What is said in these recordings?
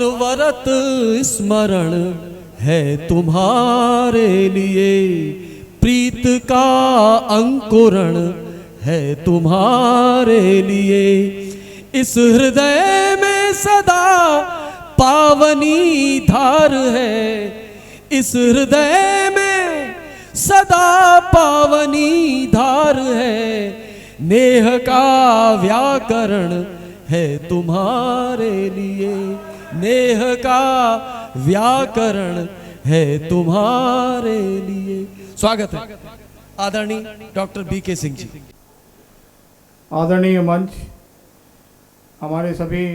अनवरत स्मरण है तुम्हारे लिए, प्रीत का अंकुरण है तुम्हारे लिए। इस हृदय में सदा पावनी धार है, इस हृदय में सदा पावनी धार है। नेह का व्याकरण है तुम्हारे लिए, नेह का व्याकरण है तुम्हारे लिए। स्वागत है आदरणीय डॉक्टर बीके सिंह जी। आदरणीय मंच, हमारे सभी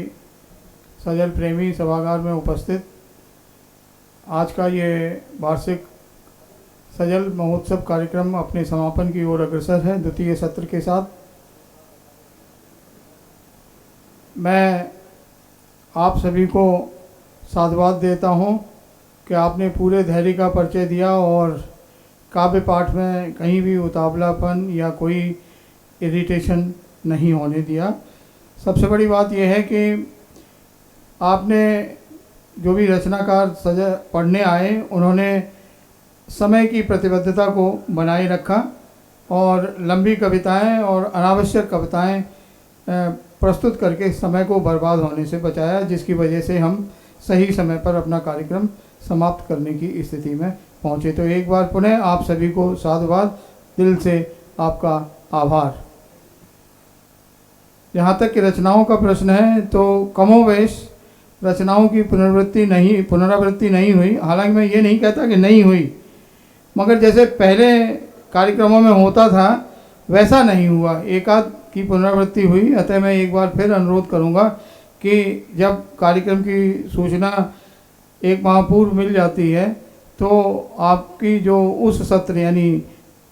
सजल प्रेमी सभागार में उपस्थित, आज का ये वार्षिक सजल महोत्सव कार्यक्रम अपने समापन की ओर अग्रसर है द्वितीय सत्र के साथ। मैं आप सभी को साधुवाद देता हूँ कि आपने पूरे धैर्य का परिचय दिया और काव्य पाठ में कहीं भी उतावलापन या कोई इरिटेशन नहीं होने दिया। सबसे बड़ी बात यह है कि आपने जो भी रचनाकार सजा पढ़ने आए उन्होंने समय की प्रतिबद्धता को बनाए रखा और लंबी कविताएं और अनावश्यक कविताएं प्रस्तुत करके समय को बर्बाद होने से बचाया, जिसकी वजह से हम सही समय पर अपना कार्यक्रम समाप्त करने की स्थिति में पहुँचे। तो एक बार पुनः आप सभी को साधुवाद, दिल से आपका आभार। जहाँ तक कि रचनाओं का प्रश्न है तो कमोवेश रचनाओं की पुनरावृत्ति नहीं हुई। हालांकि मैं ये नहीं कहता कि नहीं हुई, मगर जैसे पहले कार्यक्रमों में होता था वैसा नहीं हुआ, एकाध की पुनरावृत्ति हुई। अतः मैं एक बार फिर अनुरोध करूंगा कि जब कार्यक्रम की सूचना एक माह पूर्व मिल जाती है तो आपकी जो उस सत्र यानी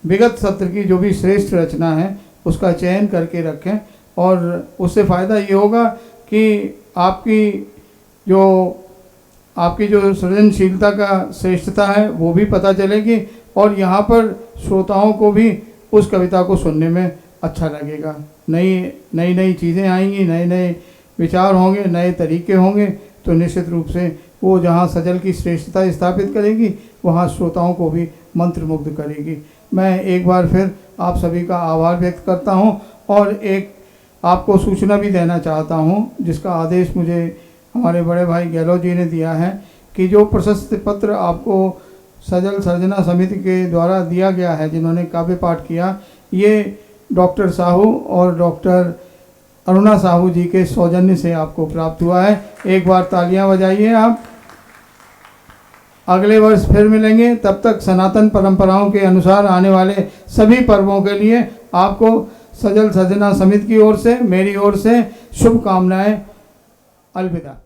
विगत सत्र की जो भी श्रेष्ठ रचना है उसका चयन करके रखें, और उससे फ़ायदा ये होगा कि आपकी जो सृजनशीलता का श्रेष्ठता है वो भी पता चलेगी और यहाँ पर श्रोताओं को भी उस कविता को सुनने में अच्छा लगेगा। नई चीज़ें आएंगी, नए नए विचार होंगे, नए तरीके होंगे, तो निश्चित रूप से वो जहाँ सजल की श्रेष्ठता स्थापित करेगी वहाँ श्रोताओं को भी मंत्रमुग्ध करेगी। मैं एक बार फिर आप सभी का आभार व्यक्त करता हूँ और एक आपको सूचना भी देना चाहता हूँ जिसका आदेश मुझे हमारे बड़े भाई गहलोत जी ने दिया है कि जो प्रशस्ति पत्र आपको सजल सर्जना समिति के द्वारा दिया गया है, जिन्होंने काव्य पाठ किया, ये डॉक्टर साहू और डॉक्टर अरुणा साहू जी के सौजन्य से आपको प्राप्त हुआ है। एक बार तालियां बजाइए आप। अगले वर्ष फिर मिलेंगे, तब तक सनातन परंपराओं के अनुसार आने वाले सभी पर्वों के लिए आपको सजल सर्जना समिति की ओर से, मेरी ओर से शुभकामनाएं। अलविदा।